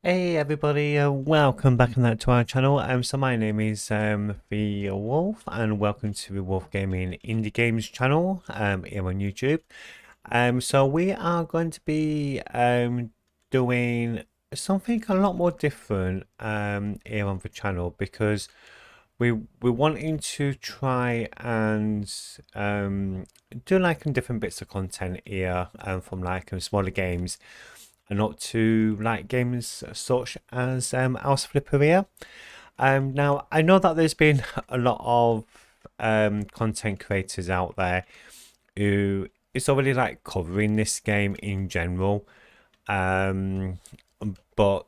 Hey everybody, welcome back to our channel. So my name is the Wolf, and welcome to the Wolf Gaming Indie Games channel here on YouTube. So we are going to be doing something a lot more different here on the channel because we're wanting to try and do like different bits of content here from like smaller games and up to like games such as House Flipper here. Now I know that there's been a lot of content creators out there who is already like covering this game in general, um, but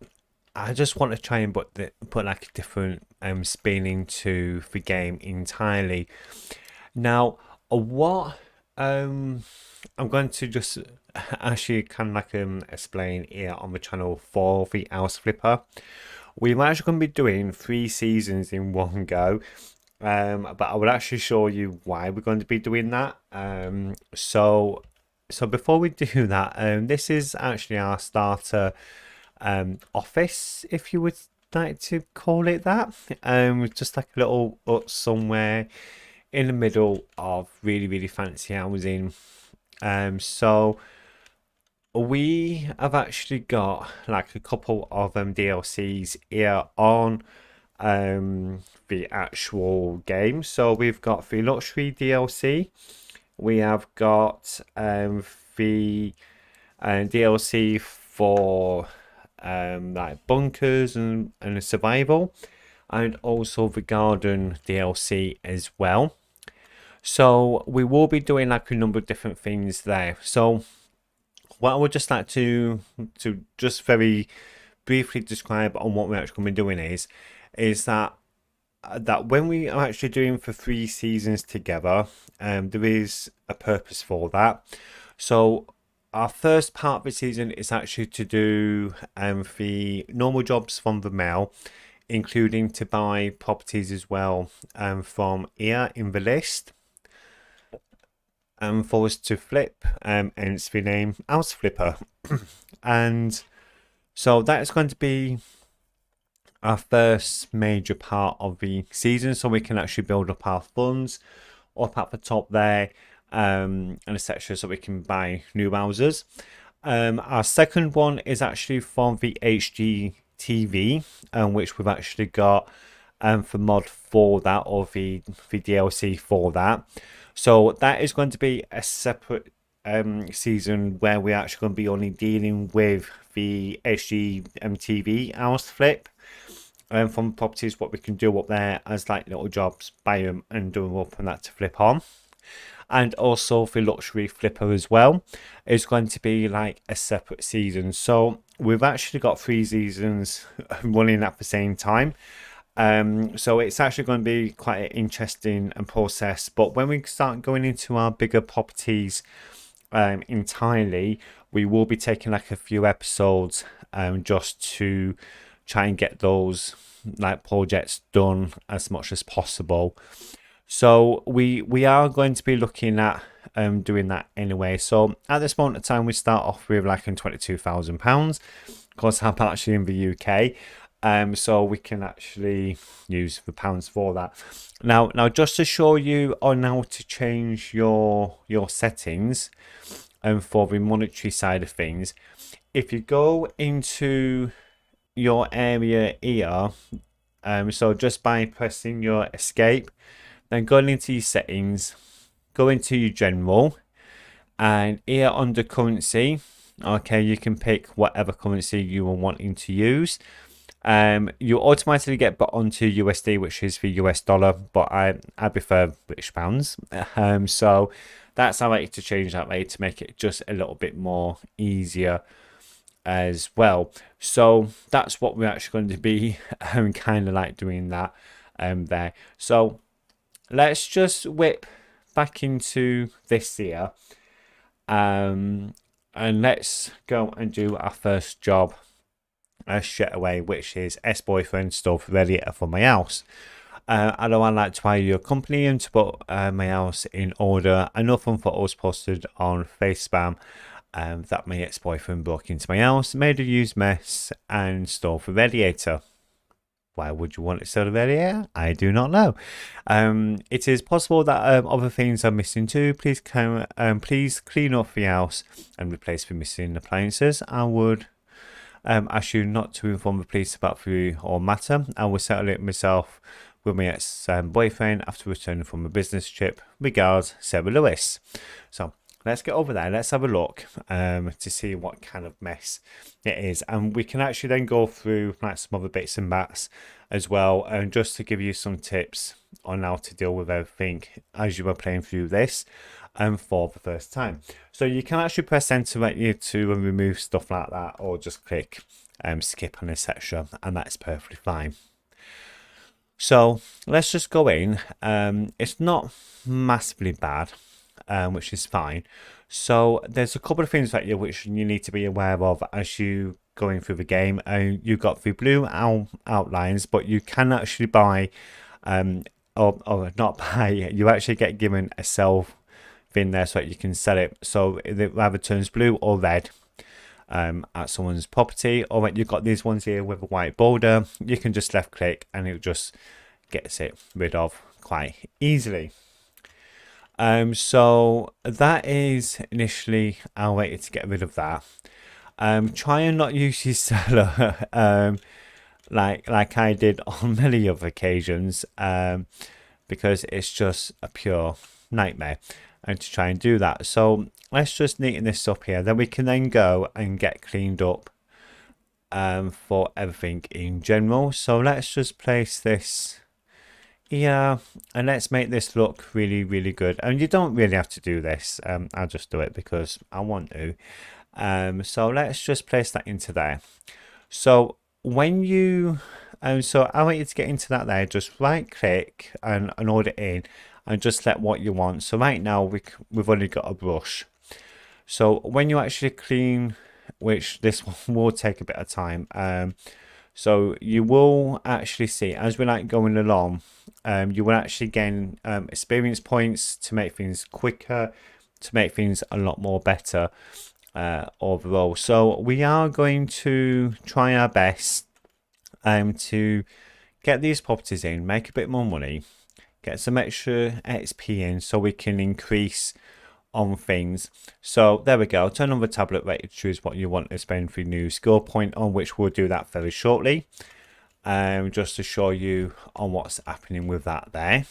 I just want to try and put like a different spin into the game entirely. Now, what I'm going to just actually kind of like explain here on the channel for the House Flipper. We're actually going to be doing 3 seasons in one go. But I will actually show you why we're going to be doing that. So before we do that, this is actually our starter office, if you would like to call it that. Just like a little hut somewhere in the middle of really fancy housing. So we have actually got like a couple of DLCs here on the actual game. So we've got the luxury DLC. We have got the DLC for like bunkers and survival, and also the garden DLC as well. So we will be doing like a number of different things there. So what I would just like to just very briefly describe on what we're actually going to be doing is that when we are actually doing for 3 seasons together, there is a purpose for that. So our first part of the season is actually to do the normal jobs from the mail, including to buy properties as well from here in the list, for us to flip, and it's the name House Flipper. And so that is going to be our first major part of the season, so we can actually build up our funds up at the top there, and etc., so we can buy new houses. Our second one is actually from the HGTV, which we've actually got for mod for that, or the DLC for that. So that is going to be a separate season where we're actually going to be only dealing with the HGTV house flip from properties, what we can do up there as like little jobs, buy them and do them up and that to flip on. And also the luxury flipper as well is going to be like a separate season. So we've actually got 3 seasons running at the same time. So it's actually going to be quite an interesting process. But when we start going into our bigger properties entirely, we will be taking like a few episodes just to try and get those like projects done as much as possible. So we are going to be looking at doing that anyway. So at this moment in time, we start off with like £22,000. Of course, I'm actually in the UK. So we can actually use the pounds for that. Now just to show you on how to change your settings for the monetary side of things, if you go into your area here, so just by pressing your escape, then going into your settings, go into your general, and here under currency, okay, you can pick whatever currency you are wanting to use. You automatically get put onto USD, which is the US dollar, but I prefer British pounds. So that's how I like to change that way to make it just a little bit more easier as well. So that's what we're actually going to be kind of like doing that there. So let's just whip back into this here, and let's go and do our first job straight away, which is ex-boyfriend stuff ready for my house. I know I like to hire your company and to put my house in order. Enough fun photos posted on FaceSpam that my ex-boyfriend broke into my house, made a huge mess, and stole the radiator. Why would you want to sell the radiator? I do not know. It is possible that other things are missing too. Please clean up the house and replace the missing appliances. I would ask you not to inform the police about the whole matter. I will settle it myself with my ex-boyfriend after returning from a business trip. Regards, Sarah Lewis. So let's get over there. Let's have a look to see what kind of mess it is. And we can actually then go through like some other bits and bats as well. And just to give you some tips on how to deal with everything as you are playing through this for the first time. So you can actually press enter to remove stuff like that, or just click skip on etc. And that's perfectly fine. So let's just go in. It's not massively bad, which is fine. So there's a couple of things that which you need to be aware of as you going through the game. You've got the blue outlines, but you can actually buy, or not buy. You actually get given a sell thing there so that you can sell it. So it either turns blue or red. At someone's property, or you've got these ones here with a white border. You can just left click and it just gets it rid of quite easily. So that is initially our way to get rid of that. Try and not use your seller like I did on many other occasions, because it's just a pure nightmare and to try and do that. So let's just neaten this up here. Then we can then go and get cleaned up for everything in general. So let's just place this here and let's make this look really, really good. And you don't really have to do this. I'll just do it because I want to. So let's just place that into there. So when you so I want you to get into that there, just right click and order in and just let what you want. So right now we've only got a brush. So when you actually clean, which this one will take a bit of time, so you will actually see as we're like going along, you will actually gain experience points to make things quicker, to make things a lot more better overall. So we are going to try our best to get these properties in, make a bit more money, get some extra XP in so we can increase on things. So there we go. Turn on the tablet rate to choose what you want to spend for new skill point on, which we'll do that very shortly. Just to show you on what's happening with that there.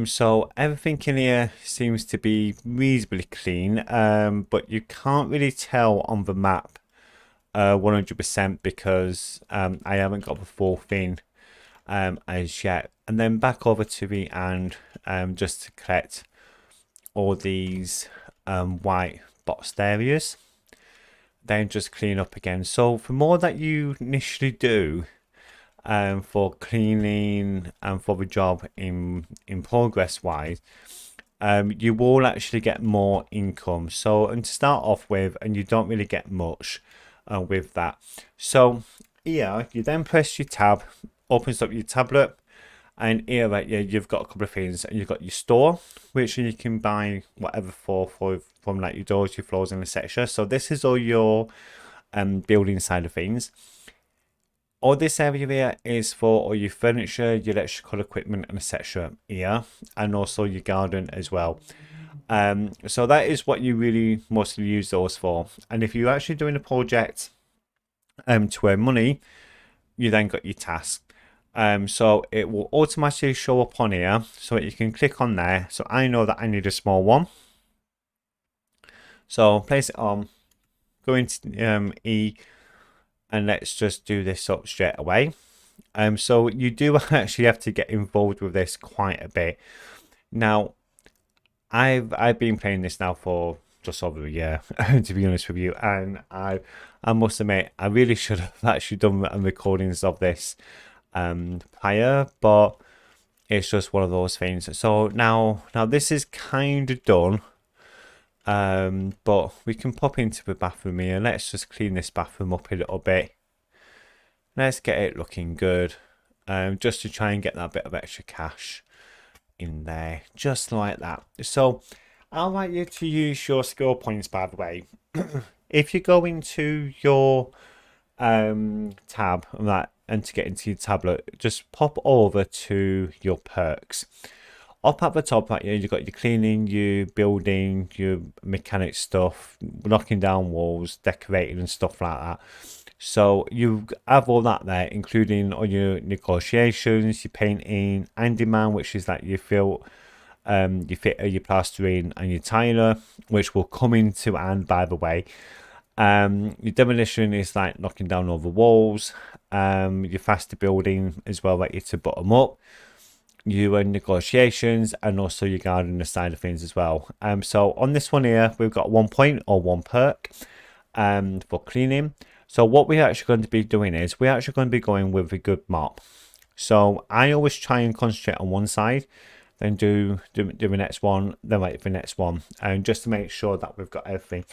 So everything in here seems to be reasonably clean, but you can't really tell on the map 100% because I haven't got the full thing as yet. And then back over to the and just to collect all these white boxed areas, then just clean up again. So the more that you initially do for cleaning and for the job in progress wise, you will actually get more income. So, and to start off with, and you don't really get much with that. So here you then press your tab, opens up your tablet, and here right, yeah, you've got a couple of things. And you've got your store, which you can buy whatever for from like your doors, your floors, and etc. So this is all your building side of things. All this area here is for all your furniture, your electrical equipment, and etc. here, and also your garden as well. So that is what you really mostly use those for. And if you're actually doing a project to earn money, you then got your task. So it will automatically show up on here, so that you can click on there. So I know that I need a small one. So place it on, go into E, and let's just do this up straight away. So you do actually have to get involved with this quite a bit. Now, I've been playing this now for just over a year, to be honest with you, and I must admit I really should have actually done recordings of this prior, but it's just one of those things. So now this is kind of done, but we can pop into the bathroom here. Let's just clean this bathroom up a little bit. Let's get it looking good, just to try and get that bit of extra cash in there, just like that. So I'd like you to use your skill points, by the way. If you go into your tab and that, and to get into your tablet, just pop over to your perks. Up at the top right here, you've got your cleaning, your building, your mechanic stuff, knocking down walls, decorating and stuff like that. So you have all that there, including all your negotiations, your painting, handyman, which is like your fitter, your plastering, and your tiler, which will come into hand, by the way. Your demolition is like knocking down all the walls. Your faster building as well, like you to bottom up. Your negotiations and also your gardener side of things as well. So on this one here, we've got 1 point or 1 perk for cleaning. So what we're actually going to be doing is we're actually going to be going with a good mop. So I always try and concentrate on one side, then do the next one, then wait for the next one, and just to make sure that we've got everything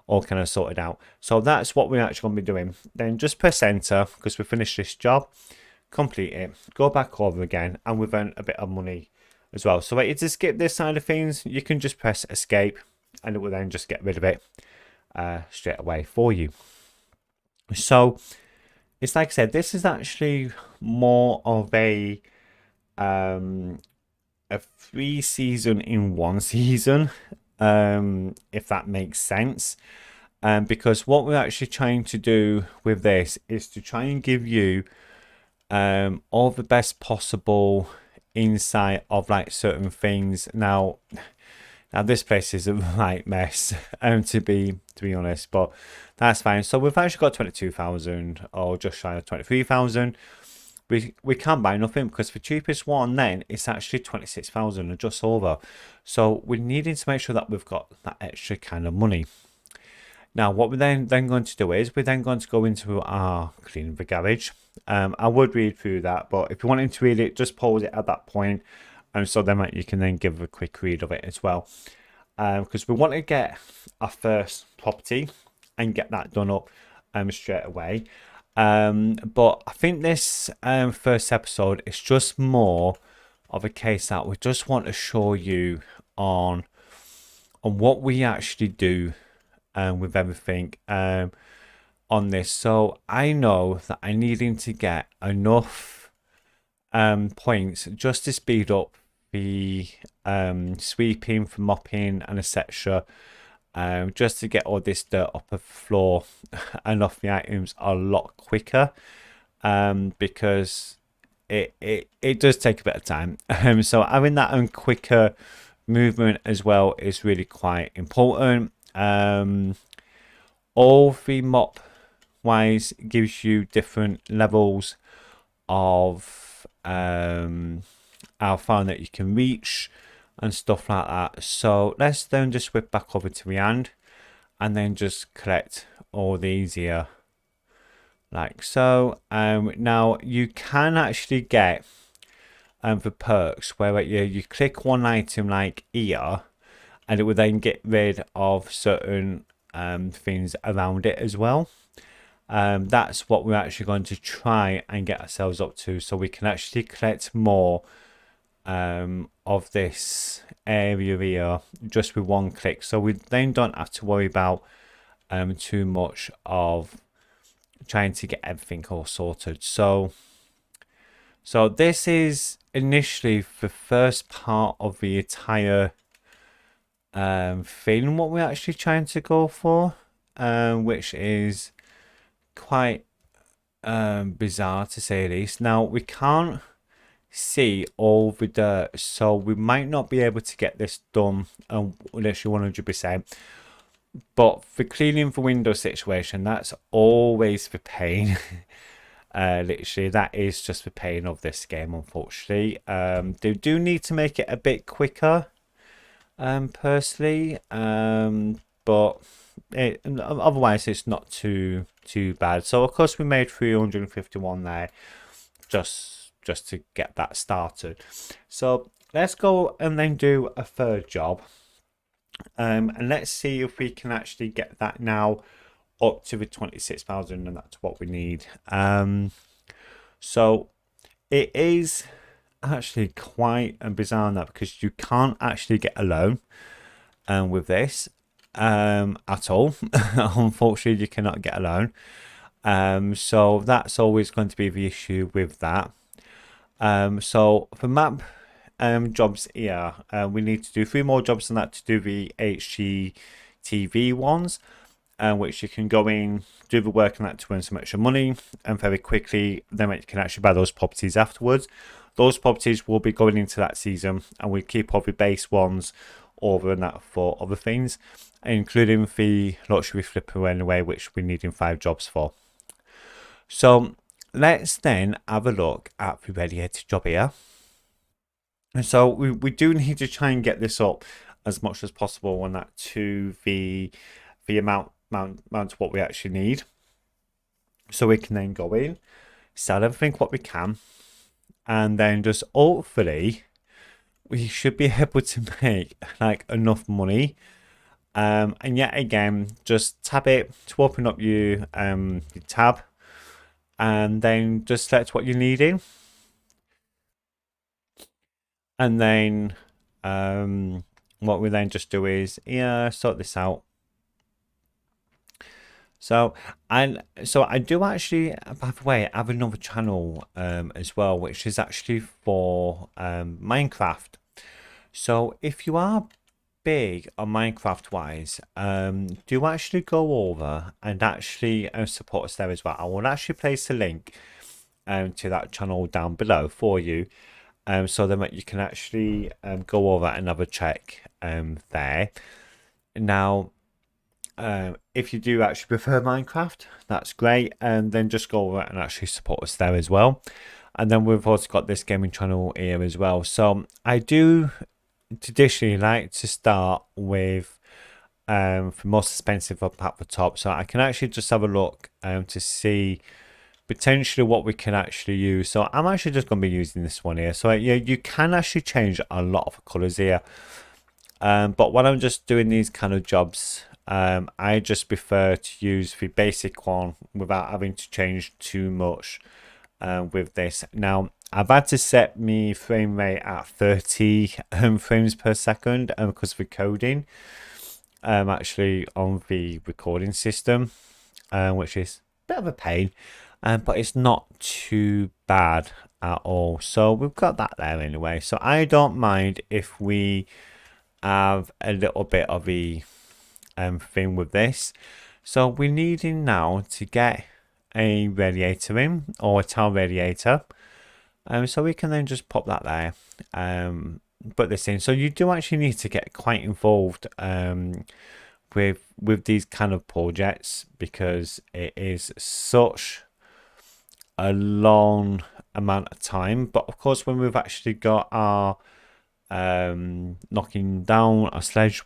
all kind of sorted out. So that's what we're actually going to be doing. Then just press enter because we finished this job, complete it, go back over again, and we've earned a bit of money as well. So to skip this side of things, you can just press escape and it will then just get rid of it straight away for you. So it's like I said, this is actually more of a 3 season in 1 season, if that makes sense. Because what we're actually trying to do with this is to try and give you all the best possible insight of like certain things. Now this place is a right mess, to be honest, but that's fine. So we've actually got 22,000 or just shy of 23,000. We can't buy nothing because the cheapest one then it's actually 26,000 or just over. So we're needing to make sure that we've got that extra kind of money. Now what we're then going to do is we're then going to go into our cleaning the garage. I would read through that, but if you wanted to read it, just pause it at that point, and so then you can then give a quick read of it as well. Because we want to get our first property and get that done up straight away. But I think this first episode is just more of a case that we just want to show you on what we actually do with everything on this. So I know that I needing to get enough points just to speed up the sweeping, for mopping and etc. Just to get all this dirt off the floor and off the items a lot quicker, because it does take a bit of time. So having that quicker movement as well is really quite important. All the mop wise gives you different levels of how far that you can reach and stuff like that. So let's then just whip back over to the hand and then just collect all these here like so. Now you can actually get the perks where you click one item like here and it will then get rid of certain things around it as well. That's what we're actually going to try and get ourselves up to, so we can actually collect more of this area here just with one click, so we then don't have to worry about too much of trying to get everything all sorted. So this is initially the first part of the entire thing what we're actually trying to go for, which is quite bizarre to say the least. Now we can't see all the dirt, so we might not be able to get this done literally 100%. But for cleaning the window situation, that's always the pain. Literally, that is just the pain of this game, unfortunately. They do need to make it a bit quicker, personally, but otherwise it's not too bad. So of course we made 351 there just to get that started. So let's go and then do a third job, and let's see if we can actually get that now up to the 26,000, and that's what we need. So it is actually quite bizarre now because you can't actually get a loan. with this at all. Unfortunately, you cannot get a loan. So that's always going to be the issue with that. So for map jobs here, we need to do 3 more jobs than that to do the HGTV ones, which you can go in, do the work on that to earn some extra money, and very quickly then you can actually buy those properties afterwards. Those properties will be going into that season, and we keep all the base ones over and that for other things, including the luxury flipper anyway, which we need in 5 jobs for. So let's then have a look at the radiator job here. And so we do need to try and get this up as much as possible on that to the amount what we actually need. So we can then go in, sell everything what we can, and then just hopefully we should be able to make like enough money. And yet again, just tab it to open up your tab, and then just select what you're needing. And then what we then just do is sort this out. So I do actually, by the way, have another channel as well, which is actually for Minecraft. So if you are big on Minecraft wise, do actually go over and actually support us there as well. I will actually place a link to that channel down below for you. So that you can actually go over and have a check there. Now, if you do actually prefer Minecraft, that's great, and then just go over and actually support us there as well. And then we've also got this gaming channel here as well. So I do traditionally like to start with the most expensive up at the top, so I can actually just have a look to see potentially what we can actually use. So I'm actually just going to be using this one here. So yeah, you can actually change a lot of colors here, but when I'm just doing these kind of jobs, I just prefer to use the basic one without having to change too much with this. Now I've had to set my frame rate at 30 frames per second because of the coding actually on the recording system, which is a bit of a pain. But it's not too bad at all. So we've got that there anyway. So I don't mind if we have a little bit of a thing with this. So we're needing now to get a radiator in, or a tile radiator. So we can then just pop that there. Put this in. So you do actually need to get quite involved with these kind of projects, because it is such a long amount of time. But of course, when we've actually got our knocking down a sledge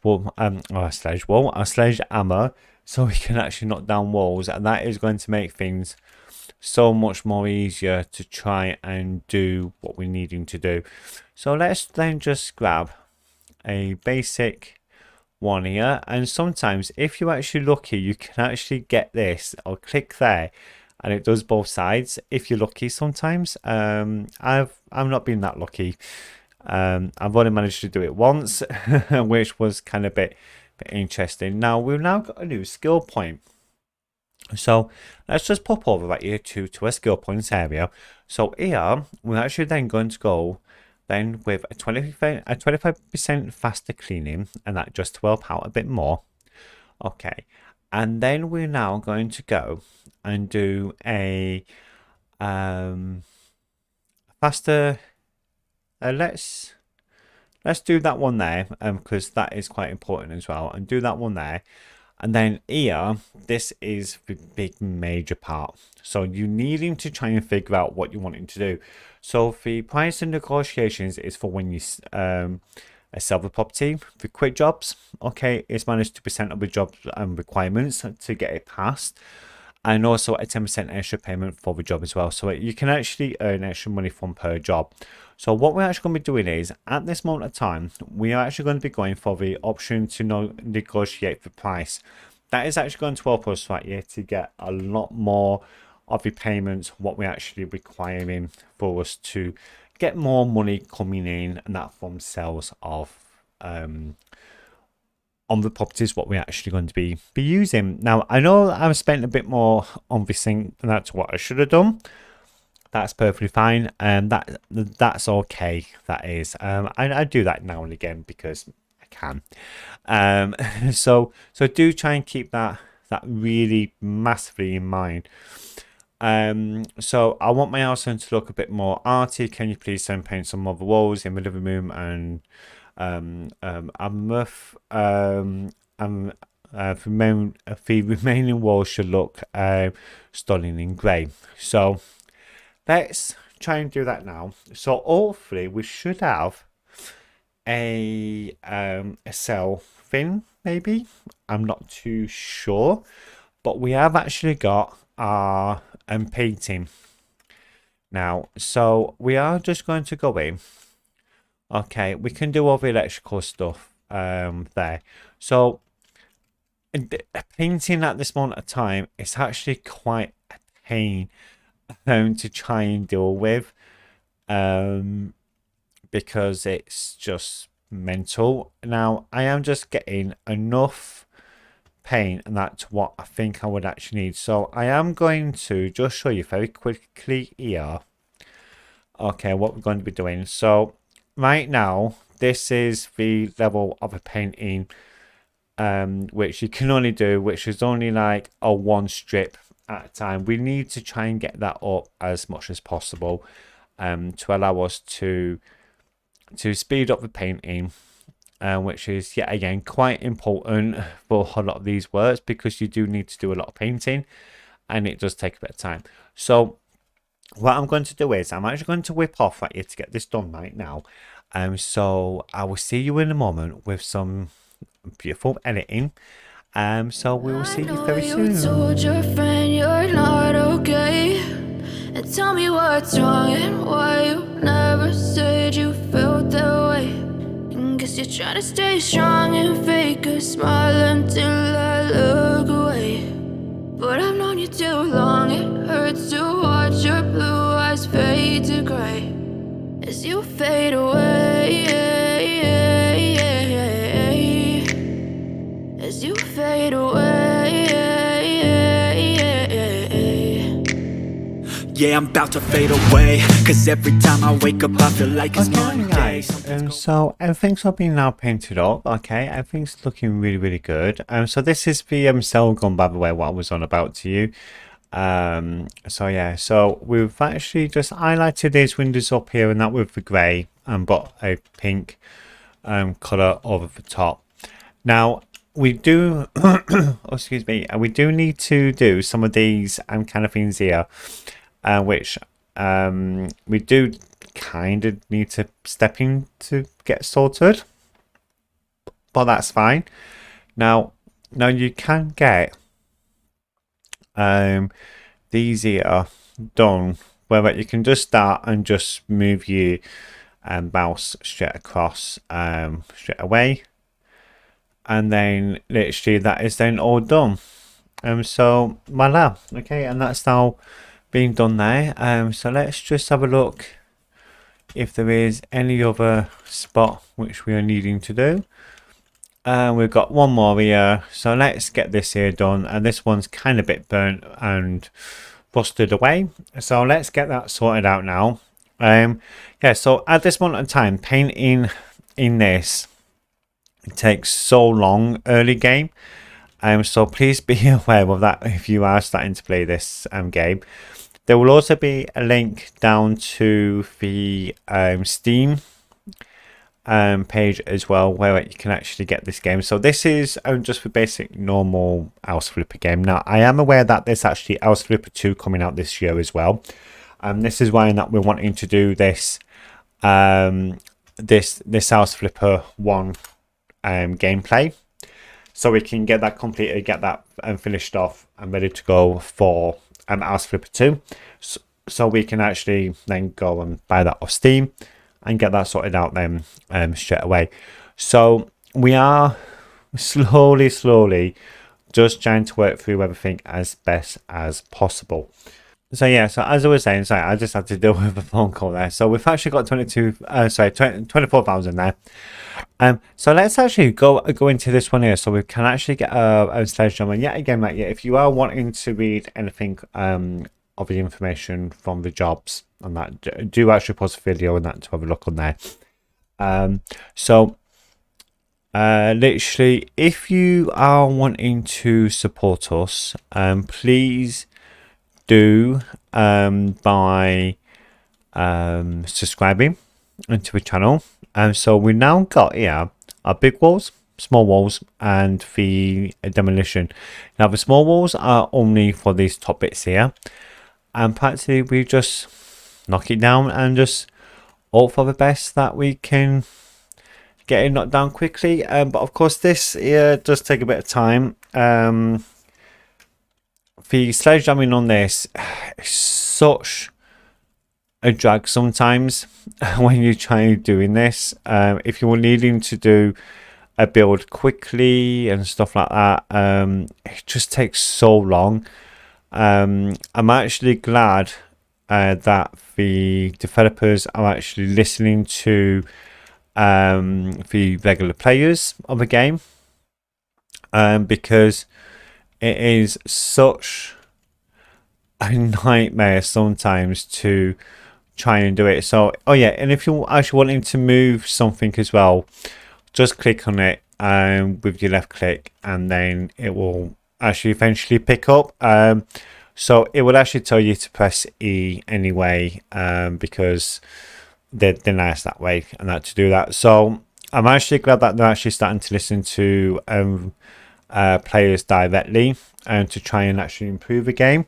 hammer, so we can actually knock down walls, and that is going to make things so much more easier to try and do what we're needing to do. So let's then just grab a basic one here, and sometimes if you're actually lucky, you can actually get this or click there and it does both sides if you're lucky. Sometimes I've not been that lucky. I've only managed to do it once, which was kind of a bit interesting. Now we've now got a new skill point, so let's just pop over right here to a skill points area. So here we're actually then going to go then with a 25% faster cleaning, and that just to help out a bit more. Okay, and then we're now going to go and do a faster. Let's do that one there, because that is quite important as well, and do that one there. And then here, this is the big major part. So you needing to try and figure out what you're wanting to do. So the price and negotiations is for when you sell the property. For quick jobs, okay, it's -2% of the job requirements to get it passed, and also a 10% extra payment for the job as well. So you can actually earn extra money from per job. So what we're actually going to be doing is, at this moment of time, we are actually going to be going for the option to negotiate the price. That is actually going to help us right here to get a lot more of the payments, what we're actually requiring for us to get more money coming in, and that from sales of on the properties what we're actually going to be using. Now, I know I've spent a bit more on this thing, and that's what I should have done. That's perfectly fine, and that's okay. That is, I do that now and again because I can. So do try and keep that really massively in mind. So I want my house to look a bit more arty. Can you please paint some more walls in the living room and the remaining walls should look stunning in grey. So let's try and do that now. So hopefully we should have a cell thing, maybe. I'm not too sure, but we have actually got our painting now. So we are just going to go in. Okay, we can do all the electrical stuff there. So painting at this moment of time, it's actually quite a pain to try and deal with, because it's just mental. Now I am just getting enough paint, and that's what I think I would actually need. So I am going to just show you very quickly here, okay, what we're going to be doing. So right now, this is the level of a painting which you can only do, which is only like a one strip at a time. We need to try and get that up as much as possible to allow us to speed up the painting, which is yet again quite important for a lot of these works, because you do need to do a lot of painting and it does take a bit of time. So what I'm going to do is I'm actually going to whip off right here to get this done right now. So I will see you in a moment with some beautiful editing. So we will see you very soon. You told your friend you're not okay, and tell me what's wrong and why you never said you felt that way. And guess you're trying to stay strong and fake a smile until I look away. But I've known you too long, it hurts to watch your blue eyes fade to gray as you fade away, as you fade away. Yeah, I'm about to fade away, cause every time I wake up I feel like it's Monday. Guys, so everything's all been now painted up. Okay, everything's looking really good. So this is the cell gun, by the way, what I was on about to you. So yeah, so we've actually just highlighted these windows up here, and that with the grey, and but a pink color over the top. Now we do oh, excuse me, we do need to do some of these kind of things here, which we do kind of need to step in to get sorted, but that's fine. Now you can get these here done where you can just start and just move your mouse straight across straight away, and then literally that is then all done. So voila, okay, and that's now being done there. So let's just have a look if there is any other spot which we are needing to do. We've got one more here, so let's get this here done, and this one's kind of a bit burnt and rusted away, so let's get that sorted out now. Yeah, so at this moment in time, painting in this, it takes so long early game, so please be aware of that if you are starting to play this game. There will also be a link down to the Steam page as well, where you can actually get this game. So this is just the basic normal House Flipper game. Now I am aware that there's actually House Flipper 2 coming out this year as well. This is why that we're wanting to do this this House Flipper 1 gameplay, so we can get that completed, get that finished off and ready to go for House Flipper 2, so we can actually then go and buy that off Steam and get that sorted out then straight away. So we are slowly just trying to work through everything as best as possible. So yeah, so as I was saying, sorry, I just had to deal with a phone call there. So we've actually got 24,000 there. So let's actually go into this one here, so we can actually get a sledgehammer. And yet again, like, yeah, if you are wanting to read anything of the information from the jobs and that, do actually post a video and that to have a look on there. So literally, if you are wanting to support us, please do by subscribing into the channel. So we now got here our big walls, small walls, and the demolition. Now the small walls are only for these top bits here, and practically we just knock it down and just hope for the best that we can get it knocked down quickly. But of course this here does take a bit of time. The sledgehammering on this is such a drag sometimes when you try doing this. If you're needing to do a build quickly and stuff like that, it just takes so long. I'm actually glad that the developers are actually listening to the regular players of the game, because it is such a nightmare sometimes to try and do it. So yeah, and if you're actually wanting to move something as well, just click on it with your left click, and then it will actually eventually pick up. So it will actually tell you to press E anyway, because they're nice that way and that to do that. So I'm actually glad that they're actually starting to listen to players directly and to try and actually improve the game.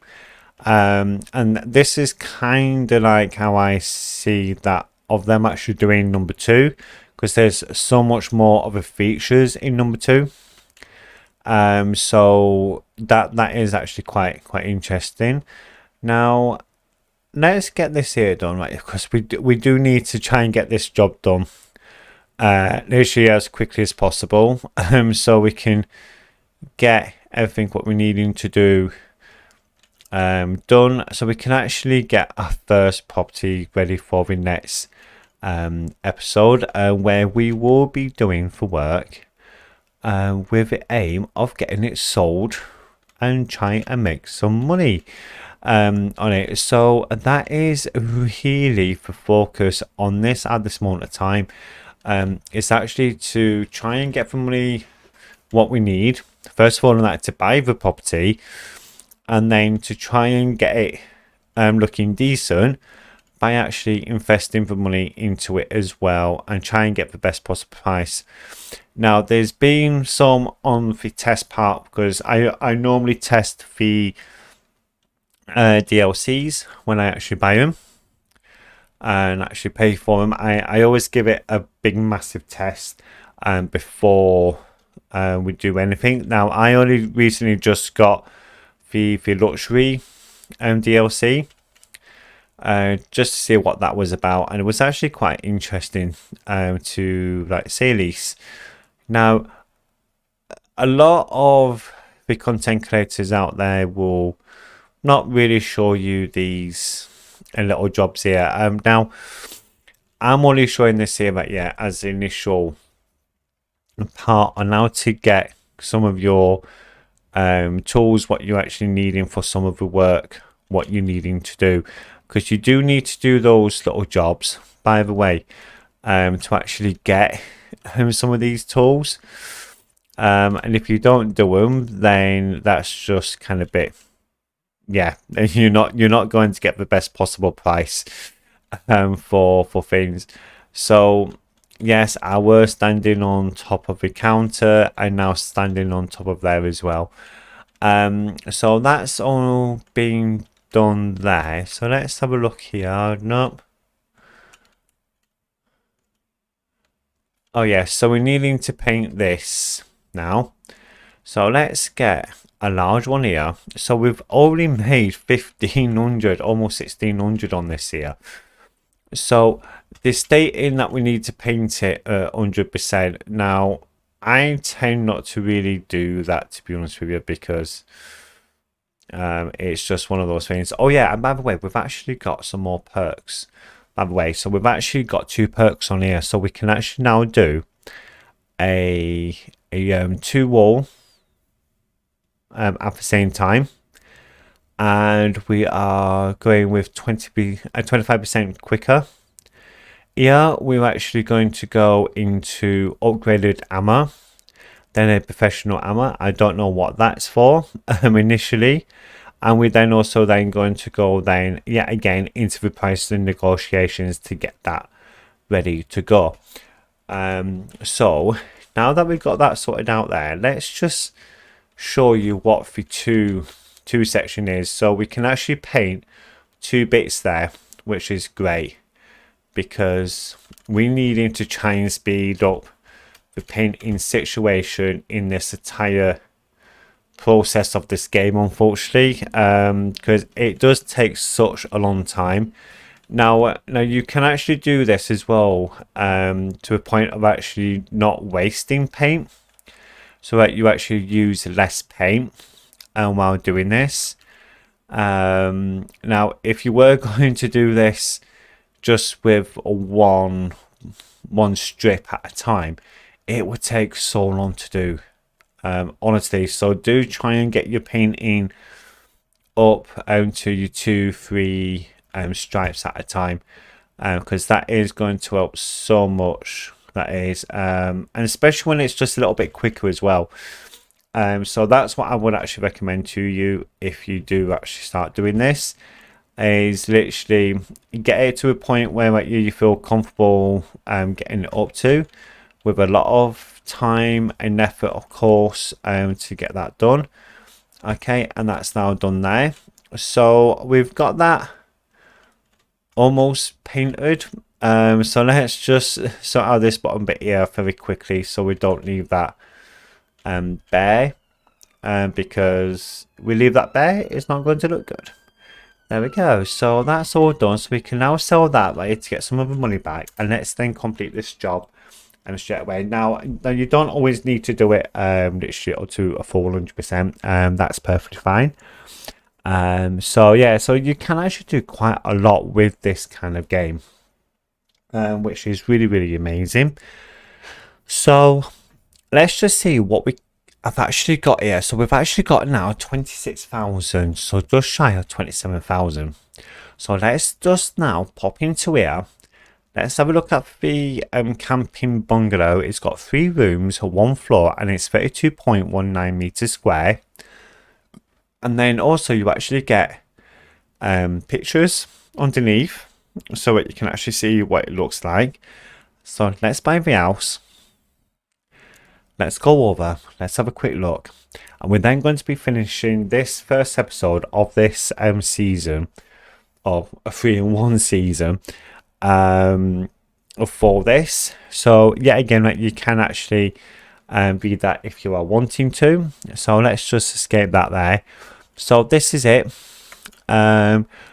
And this is kind of like how I see that of them actually doing number 2, because there's so much more of the features in number 2. So that is actually quite interesting. Now let's get this here done, right? Because we do need to try and get this job done literally as quickly as possible, so we can get everything what we're needing to do done, so we can actually get our first property ready for the next episode, where we will be doing for work with the aim of getting it sold and trying and make some money on it. So that is really the focus on this at this moment of time. It's actually to try and get the money what we need, first of all, on that to buy the property, and then to try and get it looking decent by actually investing the money into it as well, and try and get the best possible price. Now there's been some on the test part, because I normally test the DLCs when I actually buy them and actually pay for them. I always give it a big massive test before we do anything. Now I only recently just got the luxury DLC just to see what that was about, and it was actually quite interesting to like say least. Now a lot of the content creators out there will not really show you these little jobs here. Now I'm only showing this here, but yeah, as the initial part on how to get some of your tools, what you're actually needing for some of the work, what you're needing to do, because you do need to do those little jobs, by the way, to actually get some of these tools. And if you don't do them, then that's just kind of bit, yeah, you're not going to get the best possible price for things. So yes, I was standing on top of the counter and now standing on top of there as well. So that's all being done there. So let's have a look here. Nope. Oh yes, so we're needing to paint this now. So let's get a large one here. So we've already made 1500, almost 1600 on this here. So they're stating that we need to paint it 100%. Now I tend not to really do that, to be honest with you, because it's just one of those things. Oh yeah, and by the way, we've actually got some more perks, by the way. So we've actually got 2 perks on here, so we can actually now do a two wall at the same time, and we are going with 25% quicker. Here we're actually going to go into upgraded armor, then a professional armor. I don't know what that's for initially, and we're then also then going to go then yet again into the pricing negotiations to get that ready to go. So now that we've got that sorted out there, let's just show you what the two section is. So we can actually paint 2 bits there, which is great, because we needing to try and speed up the painting situation in this entire process of this game, unfortunately, because it does take such a long time. Now you can actually do this as well, to a point of actually not wasting paint, so that you actually use less paint while doing this. Now if you were going to do this just with one strip at a time, it would take so long to do, honestly. So do try and get your painting up to your 2-3 stripes at a time, because that is going to help so much. That is, and especially when it's just a little bit quicker as well. So that's what I would actually recommend to you if you do actually start doing this, is literally get it to a point where you feel comfortable getting it up to, with a lot of time and effort, of course, to get that done. Okay, and that's now done there. So we've got that almost painted. So let's just sort out this bottom bit here very quickly, so we don't leave that bare, because we leave that bare, it's not going to look good. There we go. So that's all done. So we can now sell that right to get some of the money back, and let's then complete this job straight away. Now you don't always need to do it literally up to a full 100%. That's perfectly fine. So yeah, so you can actually do quite a lot with this kind of game, which is really, really amazing. So let's just see what I've actually got here. So we've actually got now 26,000, so just shy of 27,000. So let's just now pop into here. Let's have a look at the camping bungalow. It's got 3 rooms, 1 floor, and it's 32.19 meters square. And then also you actually get pictures underneath, so that you can actually see what it looks like. So let's buy the house. Let's go over, let's have a quick look, and we're then going to be finishing this first episode of this season, of a 3-in-1 season, for this. So yeah, again, like, you can actually read that if you are wanting to. So let's just escape that there. So this is it.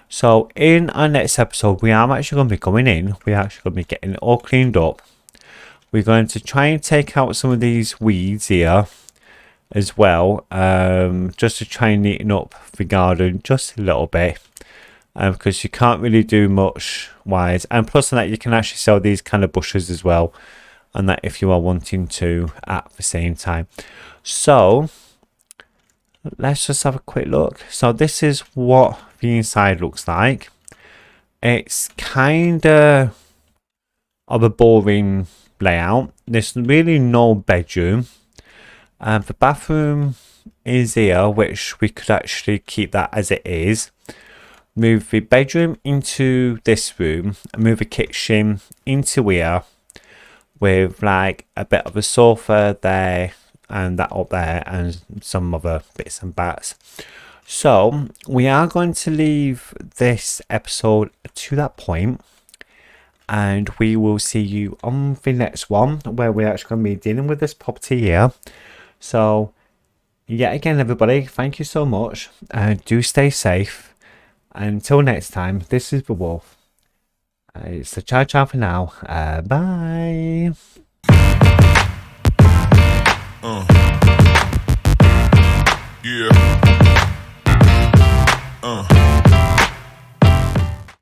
So in our next episode, we are actually going to be going in, we're actually going to be getting it all cleaned up. We're going to try and take out some of these weeds here as well, just to try and neaten up the garden just a little bit, because you can't really do much wise. And plus on that, you can actually sell these kind of bushes as well, and that if you are wanting to at the same time. So let's just have a quick look. So this is what the inside looks like. It's kind of a boring layout. There's really no bedroom. The bathroom is here, which we could actually keep that as it is. Move the bedroom into this room, and move the kitchen into here, with like a bit of a sofa there and that up there, and some other bits and bats. So we are going to leave this episode to that point, and we will see you on the next one, where we're actually going to be dealing with this property here. So yet again, everybody, thank you so much, and do stay safe. Until next time, this is the Wolf. It's a ciao for now. Bye. Yeah.